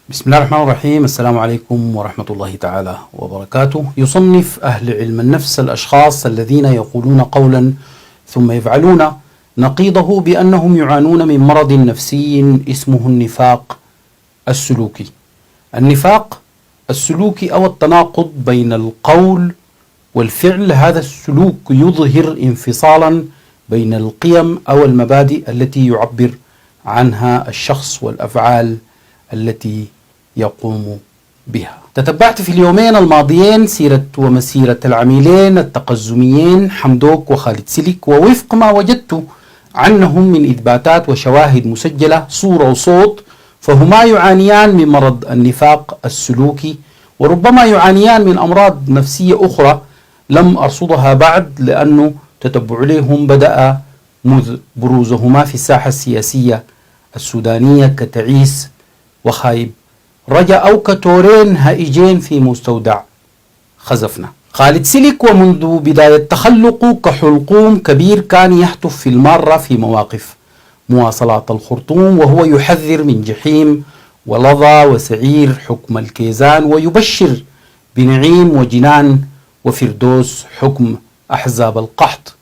بسم الله الرحمن الرحيم. السلام عليكم ورحمة الله تعالى وبركاته. يصنف أهل علم النفس الأشخاص الذين يقولون قولا ثم يفعلون نقيضه بأنهم يعانون من مرض نفسي اسمه النفاق السلوكي. النفاق السلوكي أو التناقض بين القول والفعل، هذا السلوك يظهر انفصالا بين القيم أو المبادئ التي يعبر عنها الشخص والأفعال التي يقوم بها. تتبعت في اليومين الماضيين سيرة ومسيرة العميلين التقزميين حمدوك وخالد سلك، ووفق ما وجدت عنهم من إثباتات وشواهد مسجلة صورة وصوت، فهما يعانيان من مرض النفاق السلوكي، وربما يعانيان من أمراض نفسية أخرى لم أرصدها بعد، لأنه تتبع لهم بدأ منذ بروزهما في الساحة السياسية السودانية كتعيس وخايب رجاء أو كتورين هائجين في مستودع خزفنا. خالد سلك ومنذ بداية تخلقه كحلقوم كبير كان يهتف في المارة في مواقف مواصلات الخرطوم وهو يحذر من جحيم ولظى وسعير حكم الكيزان، ويبشر بنعيم وجنان وفردوس حكم أحزاب القحط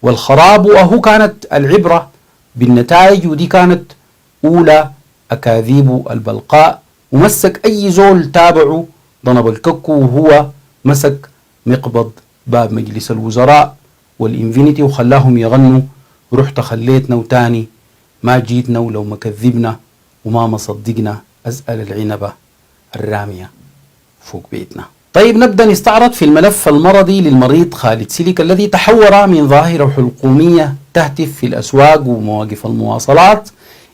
والخراب. وهو كانت العبرة بالنتائج، ودي كانت أولى أكاذيب البلقاء، ومسك أي زول تابعه ضنب الككو، وهو مسك مقبض باب مجلس الوزراء والإنفينيتي وخلاهم يغنوا رحت خليتنا وتاني ما جيتنا ولو ما كذبنا وما مصدقنا أسأل العنبة الرامية فوق بيتنا. طيب نبدأ نستعرض في الملف المرضي للمريض خالد سلك الذي تحور من ظاهرة حلقومية تهتف في الأسواق ومواقف المواصلات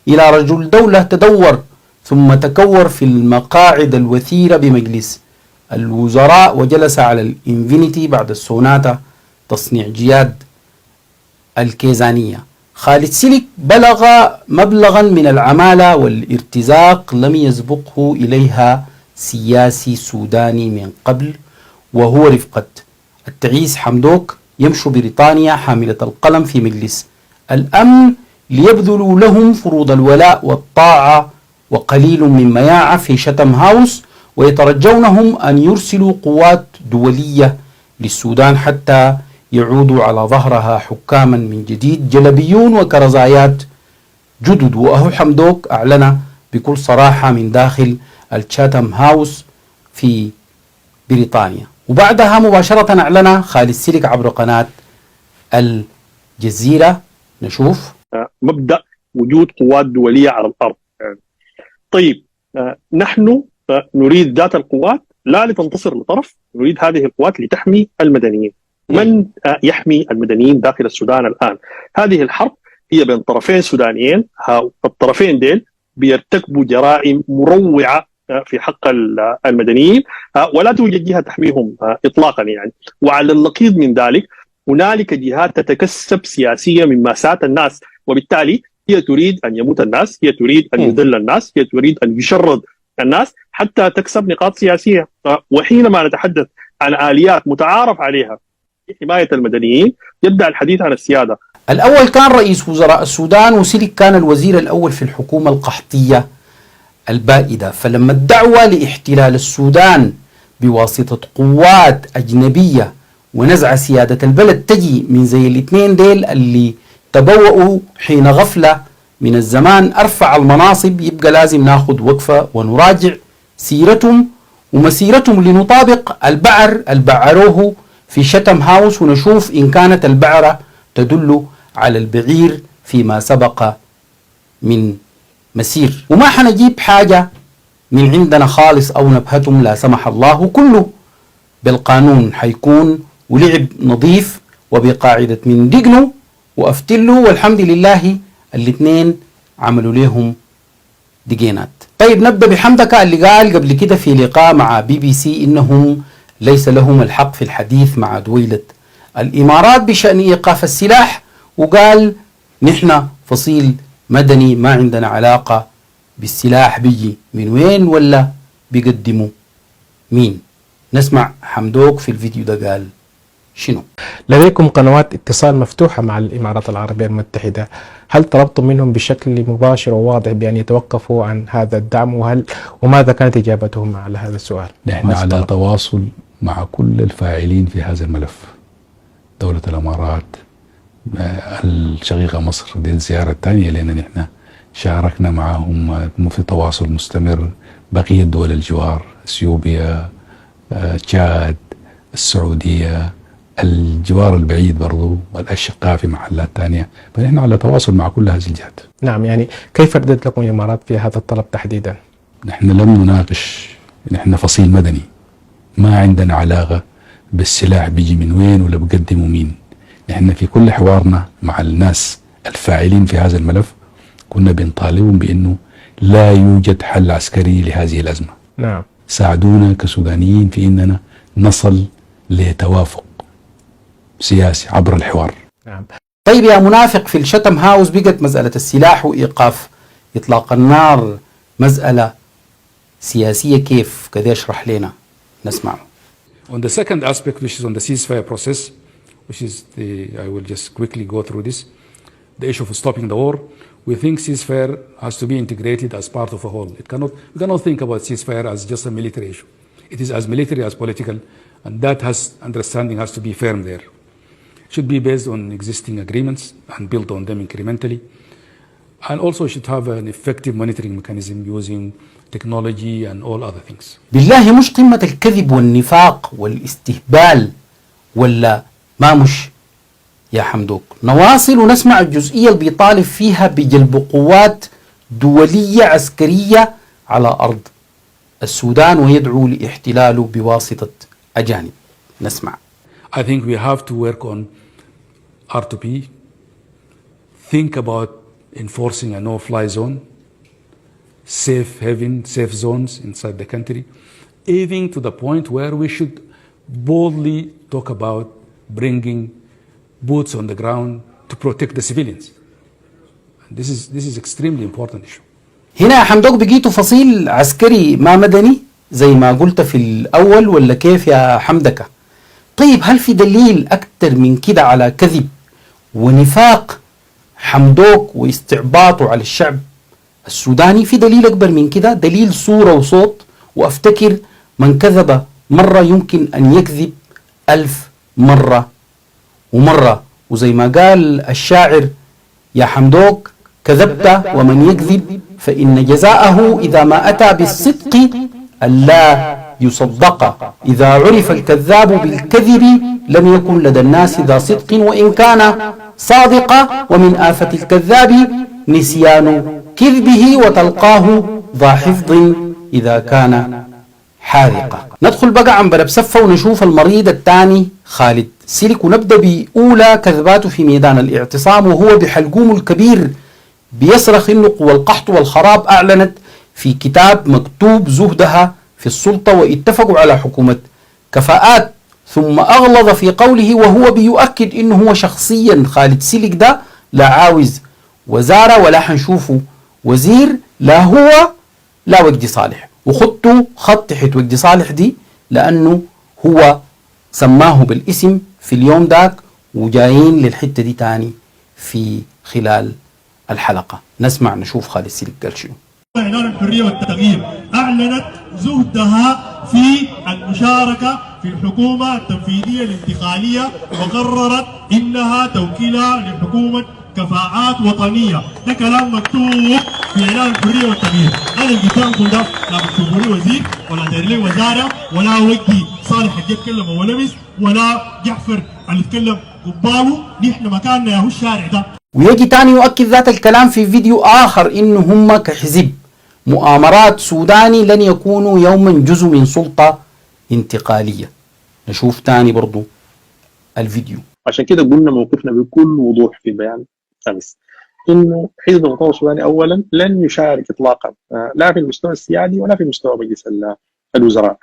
إلى رجل دولة تدور ثم تكور في المقاعد الوثيرة بمجلس الوزراء، وجلس على الإنفينيتي بعد السوناتا تصنيع جياد الكيزانية. خالد سلك بلغ مبلغا من العمالة والارتزاق لم يسبقه إليها سياسي سوداني من قبل، وهو رفقة التعيس حمدوك يمشوا بريطانيا حاملة القلم في مجلس الأمن ليبذلوا لهم فروض الولاء والطاعة وقليل من مياعة في شتم هاوس، ويترجونهم أن يرسلوا قوات دولية للسودان حتى يعودوا على ظهرها حكاما من جديد جلبيون وكرزايات جدد. وأهو حمدوك أعلن بكل صراحة من داخل الشاتم هاوس في بريطانيا، وبعدها مباشرة أعلن خالد سلك عبر قناة الجزيرة. نشوف مبدأ وجود قوات دولية على الأرض. طيب نحن نريد ذات القوات لا لتنتصر لطرف، نريد هذه القوات لتحمي المدنيين. من يحمي المدنيين داخل السودان الآن؟ هذه الحرب هي بين طرفين سودانيين، الطرفين ديل بيرتكبوا جرائم مروعة في حق المدنيين، ولا توجد جهة تحميهم إطلاقا يعني. وعلى النقيض من ذلك هنالك جهات تتكسب سياسيا من ماساة الناس، وبالتالي هي تريد أن يموت الناس، هي تريد أن يذل الناس، هي تريد أن يشرد الناس حتى تكسب نقاط سياسية. وحينما نتحدث عن آليات متعارف عليها لحماية المدنيين يبدأ الحديث عن السيادة. الأول كان رئيس وزراء السودان، وسلك كان الوزير الأول في الحكومة القحطية البائدة، فلما الدعوة لاحتلال السودان بواسطة قوات أجنبية ونزع سيادة البلد تجي من زي الاثنين ديل اللي تبوأوا حين غفلة من الزمان أرفع المناصب، يبقى لازم ناخد وقفة ونراجع سيرتهم ومسيرتهم لنطابق البعر البعروه في شتم هاوس، ونشوف إن كانت البعرة تدل على البعير فيما سبق من مسير. وما حنجيب حاجة من عندنا خالص أو نبهتهم لا سمح الله، وكله بالقانون حيكون ولعب نظيف وبقاعدة من دقنه وأفتله، والحمد لله الاثنين عملوا لهم دقينات. طيب نبدأ بحمدك اللي قال قبل كده في لقاء مع BBC إنهم ليس لهم الحق في الحديث مع دويلة الإمارات بشأن إيقاف السلاح، وقال نحن فصيل مدني ما عندنا علاقة بالسلاح بيجي من وين ولا بيقدموا مين. نسمع حمدوك في الفيديو ده قال شنو؟ لديكم قنوات اتصال مفتوحة مع الإمارات العربية المتحدة، هل طلبتم منهم بشكل مباشر وواضح بأن يتوقفوا عن هذا الدعم، وماذا كانت إجابتهم على هذا السؤال؟ نحن على تواصل مع كل الفاعلين في هذا الملف، دولة الإمارات، الشقيقة مصر، دي الزيارة الثانية لأن نحن شاركنا معهم في تواصل مستمر. بقية دول الجوار، اثيوبيا، تشاد، السعودية، الجوار البعيد برضو، والأشقاء في محلات ثانية، فنحن على تواصل مع كل هذه الجهات. نعم، يعني كيف ردت لكم الإمارات في هذا الطلب تحديدا؟ نحن لم نناقش، نحن فصيل مدني، ما عندنا علاقة بالسلاح بيجي من وين ولا بقدموا مين. نحن في كل حوارنا مع الناس الفاعلين في هذا الملف كنا بنطالبهم بأنه لا يوجد حل عسكري لهذه الأزمة. نعم. ساعدونا كسودانيين في أننا نصل لتوافق سياسي عبر الحوار. نعم. طيب يا منافق، في الشتم هاوس بقت مسألة السلاح وإيقاف إطلاق النار مسألة سياسية، كيف؟ كده اشرح لنا نسمعه. On the second aspect, which is on the ceasefire process, which is I will just quickly go through this, the issue of stopping the war. We think ceasefire has to be integrated as part of a whole. We cannot think about ceasefire as just a military issue. It is as military as political, and that understanding has to be firm there. It should be based on existing agreements and build on them incrementally. And also should have an effective monitoring mechanism using technology and all other things. بالله مش قمة الكذب والنفاق والاستهبال ولا ما مش يا حمدوك؟ نواصل ونسمع الجزئية اللي بيطالب فيها بجلب قوات دولية عسكرية على أرض السودان ويدعو لاحتلاله بواسطة أجانب. نسمع. I think we have to work on R2P, think about enforcing a no-fly zone, safe zones inside the country, even to the point where we should boldly talk about bringing boots on the ground to protect the civilians. This is extremely important issue. هنا يا حمدوك بقيتوا فصيل عسكري ما مدني زي ما قلت في الأول، ولا كيف يا حمدكة؟ طيب هل في دليل أكتر من كده على كذب ونفاق حمدوك واستعباطه على الشعب السوداني؟ في دليل أكبر من كده؟ دليل صورة وصوت. وأفتكر من كذب مرة يمكن أن يكذب 1000 مرة ومرة، وزي ما قال الشاعر يا حمدوك كذبت ومن يكذب فإن جزاءه إذا ما أتى بالصدق ألا يصدق. إذا عرف الكذاب بالكذب لم يكن لدى الناس ذا صدق وإن كان صادقا، ومن آفة الكذاب نسيان كذبه وتلقاه ذا حفظ إذا كان حاذقا. ندخل بقى عن بسفة ونشوف المريض الثاني خالد سيلك، ونبدأ بأولى كذباته في ميدان الاعتصام، وهو بحلقوم الكبير بيصرخ إنه قوى القحط والخراب أعلنت في كتاب مكتوب زهدها في السلطة واتفقوا على حكومة كفاءات، ثم أغلظ في قوله وهو بيؤكد إنه هو شخصيا خالد سيلك ده لا عاوز وزارة ولا حنشوفه وزير، لا هو لا وجدي صالح، وخطوا خط تحت وجدي صالح دي لأنه هو سماه بالاسم في اليوم داك، وجايين للحتة دي تاني في خلال الحلقة. نسمع نشوف خالد سيلك قال شنو. إعلان الحرية والتغيير أعلنت زهدها في المشاركة في الحكومة التنفيذية الانتقالية، وقررت إنها توكيلها لحكومة كفاءات وطنية. ده كلام مكتوب في إعلان الحرية والتغيير. أنا اللي قدامكم ده لا بتشوفوا لي وزير ولا داير لي وزارة ولا وجدي صالح اللي يتكلم وهو لبس ولا جعفر اللي يتكلم قباله. نحن مكاننا يا هو الشارع ده. ويجي تاني يؤكد ذات الكلام في فيديو آخر إنه هم كحزب مؤامرات سوداني لن يكونوا يوما جزء من سلطة انتقالية. نشوف تاني برضو الفيديو. عشان كده قلنا موقفنا بكل وضوح في البيان الخامس انه حزب الوطن السوداني اولا لن يشارك اطلاقا لا في المستوى السيادي ولا في مستوى مجلس الوزراء،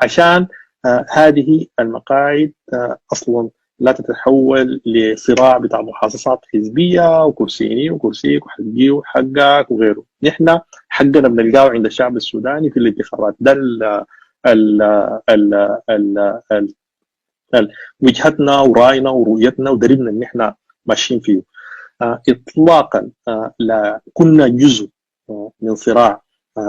عشان هذه المقاعد اصلا لا تتحول لصراع بتاع محاصصات حزبيه وكرسيني وكرسيك وحقي وحقك وغيره. نحن حقنا بنلقاه عند الشعب السوداني في الانتخابات. ده وجهتنا وراينا ورؤيتنا ودربنا ان احنا ماشيين فيه. اطلاقا لا كنا جزء من صراع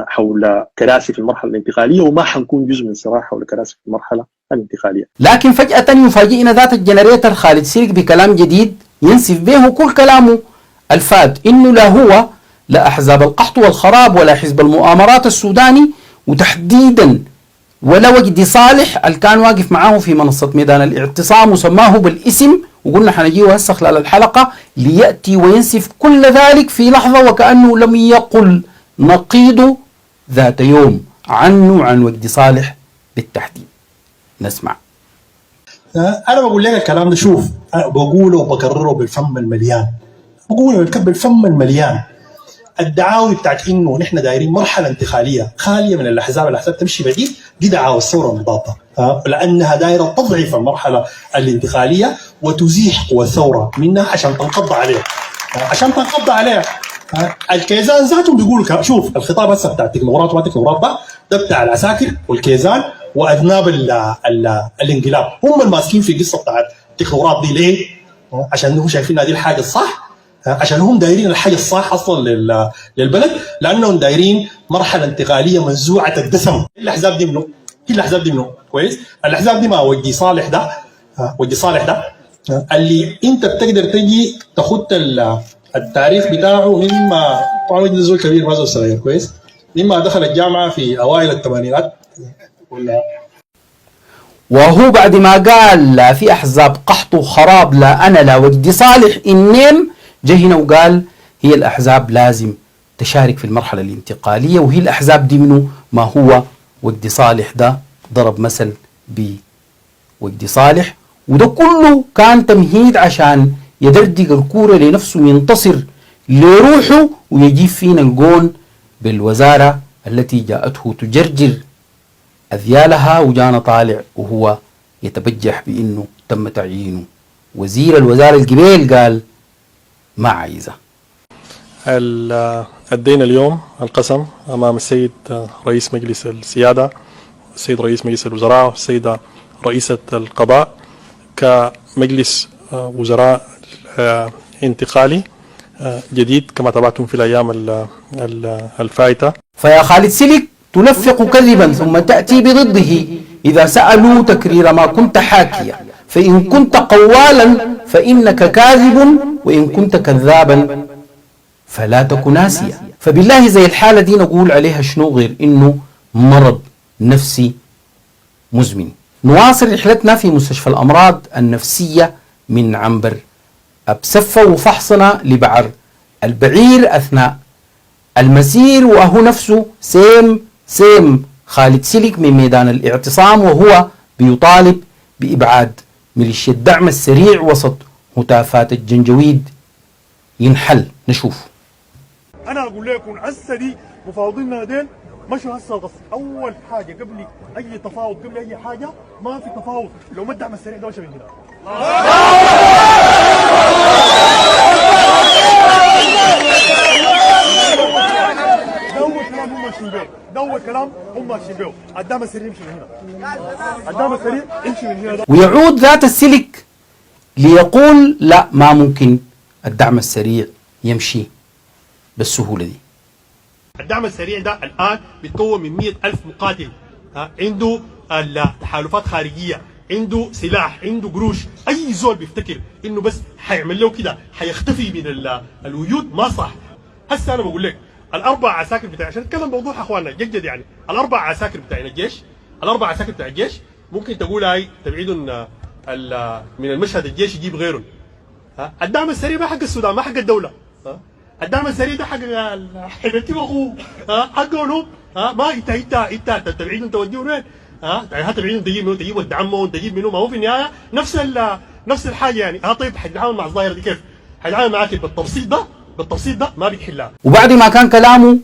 حول كراسي في المرحله الانتقاليه، وما حنكون جزء من صراع حول كراسي في المرحله الانتقاليه. لكن فجأة يفاجئنا ذات الجنريتر خالد سلك بكلام جديد ينسف به كل كلامه الفات، انه لا هو لا احزاب القحط والخراب ولا حزب المؤامرات السوداني، وتحديدا ولا وجدي صالح اللي كان واقف معاه في منصة ميدان الاعتصام وسماه بالاسم، وقلنا حنجيه هسه خلال الحلقة ليأتي وينسف كل ذلك في لحظة وكأنه لم يقل نقيض ذات يوم عنه عن وجدي صالح بالتحديد. نسمع. أنا بقول لك الكلام ده، شوف بقوله وبكرره بالفم المليان، بقوله بالفم المليان. الدعاوي بتاعت انه نحن دايرين مرحله انتقاليه خاليه من الاحزاب تمشي بعيد، دي دعاوى الثوره المضاده، لانها دايره تضعف المرحله الانتقاليه وتزيح قوى الثوره منها عشان تنقض عليها. الكيزان ذاتهم بيقولوا شوف الخطاب هسه بتاع التكنوقراط وما التكنوقراط ده بتاع العساكر والكيزان واذناب الانقلاب، هم الماسكين في قصه بتاعت التكنوقراط دي. ليه؟ عشان هم شايفين هذه الحاجه الصح، عشان هم دايرين الحاجه الصح اصلا للبلد، لانهم دايرين مرحله انتقاليه منزوعه الدسم. الاحزاب دي منه كويس. الاحزاب دي ما وجدي صالح ده اللي انت بتقدر تجي تخط التاريخ بتاعه مما طبعا وجدي زول كبير ما زول صغير كويس، مما دخل الجامعه في اوائل الثمانينات وهو بعد ما قال لا في احزاب قحط وخراب لا انا لا وجدي صالح النيم، جه هنا وقال هي الأحزاب لازم تشارك في المرحلة الانتقالية، وهي الأحزاب دي منه ما هو وجدي صالح ده ضرب مثل بوجدي صالح، وده كله كان تمهيد عشان يدردق الكورة لنفسه ينتصر لروحه ويجيب فينا الجون بالوزارة التي جاءته تجرجر أذيالها، وجانا طالع وهو يتبجح بأنه تم تعيينه وزير الوزارة القبيل قال ما عايزة. أدينا اليوم القسم أمام السيد رئيس مجلس السيادة، السيد رئيس مجلس الوزراء، والسيدة رئيسة القضاء كمجلس وزراء انتقالي جديد كما تابعتم في الأيام الفائتة. فيا خالد سلك تلفق كذبا ثم تأتي بضده، إذا سألوا تكرير ما كنت حاكيا، فإن كنت قوالا فإنك كاذب، وإن كنت كذابا فلا تكن ناسيا. فبالله زي الحالة دي نقول عليها شنو غير إنه مرض نفسي مزمن. نواصل رحلتنا في مستشفى الأمراض النفسية من عنبر أبسفة وفحصنا لبعر البعير أثناء المسير، وهو نفسه سيم خالد سلك من ميدان الاعتصام، وهو بيطالب بإبعاد ميليشيا الدعم السريع وسط هتافات الجنجويد ينحل. نشوف. انا اقول لكم هسه دي مفاوضيننا ديل مشوا هسه غصب. اول حاجه قبل اي تفاوض قبل اي حاجه ما في تفاوض لو ما الدعم السريع ده مشى من هنا. دور كلام هم ماشيين بيه، الدعم السريع يمشي من هنا، الدعم السريع يمشي من هنا. ويعود ذات السلك ليقول لا ما ممكن الدعم السريع يمشي بالسهولة دي. الدعم السريع ده الآن بيتكون من 100,000 مقاتل، عنده تحالفات خارجية، عنده سلاح، عنده قروش. أي زول بيفتكر إنه بس حيعمل له كده حيختفي من الوجود ما صح. هسه أنا بقول لك الأربع عساكر بتاع، عشان نتكلم بوضوح أخواننا جد يعني، الأربع عساكر بتاعين الجيش، الأربع عساكر بتاع الجيش ممكن تقول هاي تبعيدهم من المشهد الجيش يجيب غيرهم. الدعم السريع ما حق السودان ما حق الدولة. الدعم السريع ده حق حبيبتي واخوه، حقهم ما انت تبعيدهم توديه وين؟ تبعيدهم تجيب منه، تجيب ولد عمه، تجيب منه، ما هو في النهايه نفس الحاجه يعني. طيب حيتعامل مع الظاهره دي كيف؟ حيتعامل معاك بالتفصيل ده ما بيحلها. وبعد ما كان كلامه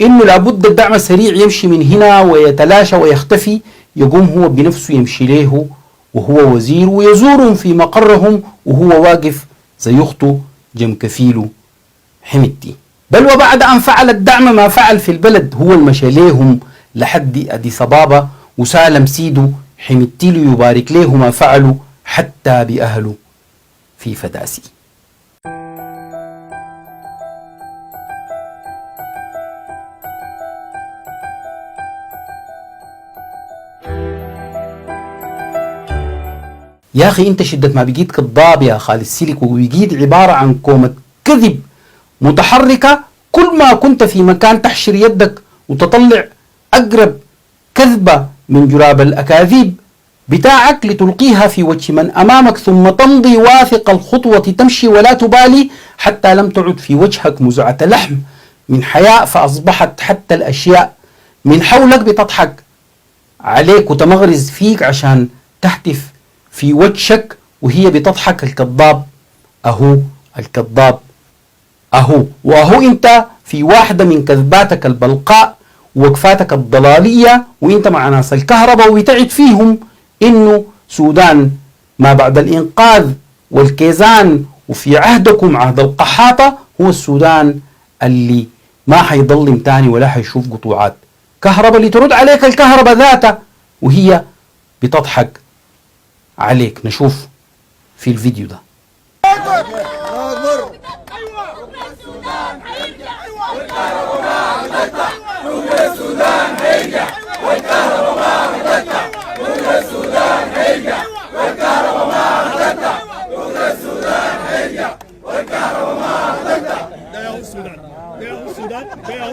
انه لابد الدعم السريع يمشي من هنا ويتلاشى ويختفي، يقوم هو بنفسه يمشي له وهو وزير ويزورهم في مقرهم وهو واقف زي اخته جم كفيله حمدتي. بل وبعد أن فعل الدعم ما فعل في البلد، هو المشى ليهم لحد أديس أبابا وسالم سيدو حمدتلو يبارك له ما فعلوا حتى بأهله في فداسي. يا أخي أنت شدة ما بقيت كذاب يا خالد سيلك، وبقيت عبارة عن كومة كذب متحركة. كل ما كنت في مكان تحشر يدك وتطلع أقرب كذبة من جراب الأكاذيب بتاعك لتلقيها في وجه من أمامك، ثم تمضي واثق الخطوة تمشي ولا تبالي حتى لم تعد في وجهك مزعة لحم من حياء، فأصبحت حتى الأشياء من حولك بتضحك عليك وتمغرز فيك عشان تهتف في وجهك وهي بتضحك. الكذاب أهو، الكذاب أهو، وأهو أنت في واحدة من كذباتك البلقاء ووقفاتك الضلالية، وأنت مع ناس الكهرباء وبتعد فيهم إنه سودان ما بعد الإنقاذ والكيزان وفي عهدكم عهد القحاطة هو السودان اللي ما حيضلم تاني ولا حيشوف قطوعات كهرباء اللي ترد عليك الكهرباء ذاتها وهي بتضحك عليك. نشوف في الفيديو ده.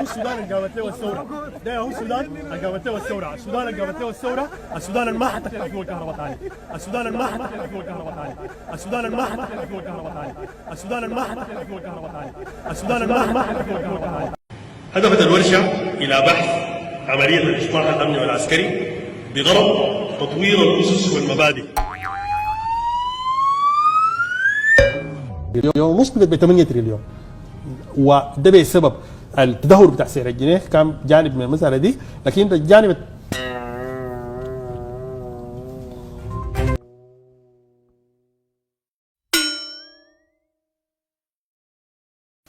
السودان اللي قامت له الثوره، ده هو السودان اللي قامت له الثوره، السودان اللي قامت له الثوره، السودان اللي ما حتفتح فيه الكهرباء ثاني، السودان اللي ما حتفتح فيه الكهرباء ثاني، السودان اللي ما حتفتح فيه الكهرباء ثاني، السودان اللي ما حتفتح فيه الكهرباء ثاني، السودان اللي ما حتفتح فيه الكهرباء ثاني. هدفت الورشه الى بحث عمليه الاصلاح الامني والعسكري بغرض تطوير الاسس والمبادئ. اليوم وصلت ب 8 تريليون، وده بسبب التدهور بتاع سعر الجنيه كان جانب من المساله دي، لكن الجانب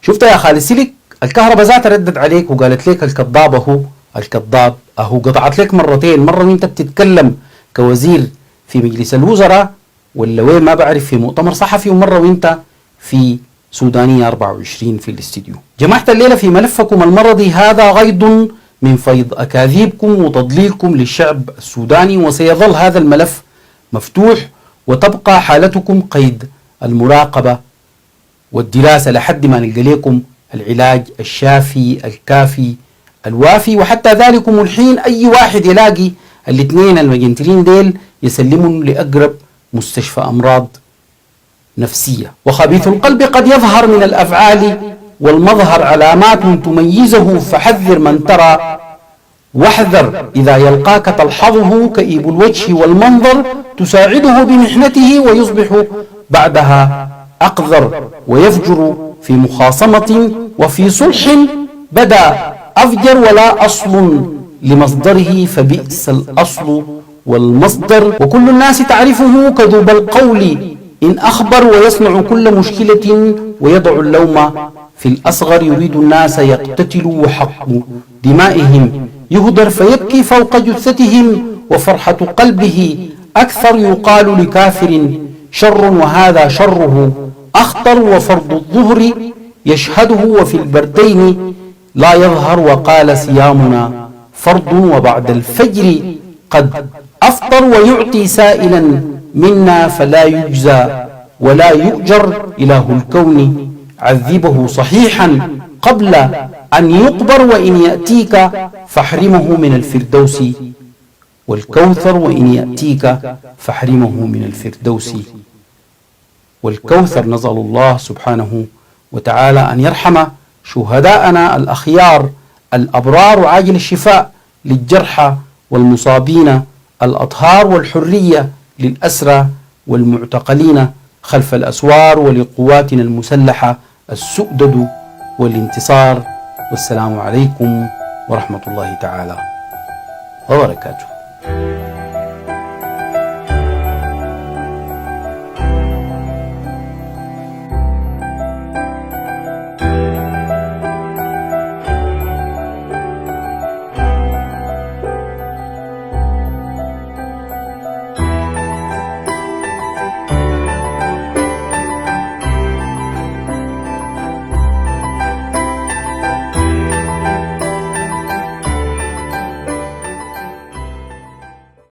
شفت يا خالد سيلك الكهرباء ذاتها ردت عليك وقالت لك الكذاب اهو، الكذاب اهو. قطعت لك مرتين، مره وانت بتتكلم كوزير في مجلس الوزراء ولا وين ما بعرف في مؤتمر صحفي، ومره وانت في سودانية 24 في الاستديو. جمعت الليلة في ملفكم المرضي هذا غيض من فيض أكاذيبكم وتضليلكم للشعب السوداني، وسيظل هذا الملف مفتوح وتبقى حالتكم قيد المراقبة والدراسة لحد ما نلقى لكم العلاج الشافي الكافي الوافي. وحتى ذلكم الحين أي واحد يلاقي الاثنين المجنتلين ديل يسلمون لأقرب مستشفى أمراض نفسية. وخبيث القلب قد يظهر من الأفعال والمظهر علامات تميزه، فحذر من ترى واحذر إذا يلقاك تلحظه كئيب الوجه والمنظر تساعده بمحنته ويصبح بعدها أقذر ويفجر في مخاصمة وفي صلح بدا أفجر ولا أصل لمصدره فبئس الأصل والمصدر. وكل الناس تعرفه كذوب القول إن أخبر ويصنع كل مشكلة ويضع اللوم في الأصغر. يريد الناس يقتتلوا وحق دمائهم يهدر فيبكي فوق جثتهم وفرحة قلبه أكثر. يقال لكافر شر وهذا شره أخطر وفرض الظهر يشهده وفي البردين لا يظهر. وقال صيامنا فرض وبعد الفجر قد أفطر. ويعطي سائلا منا فلا يجزى ولا يؤجر إله الكون عذبه صحيحا قبل أن يقبر. وإن يأتيك فاحرمه من الفردوس والكوثر، وإن يأتيك فاحرمه من الفردوس والكوثر. نسأل الله سبحانه وتعالى أن يرحم شهداءنا الأخيار الأبرار وعاجل الشفاء للجرحى والمصابين الأطهار، والحرية للأسرى والمعتقلين خلف الأسوار، ولقواتنا المسلحة السؤدد والانتصار. والسلام عليكم ورحمة الله تعالى وبركاته.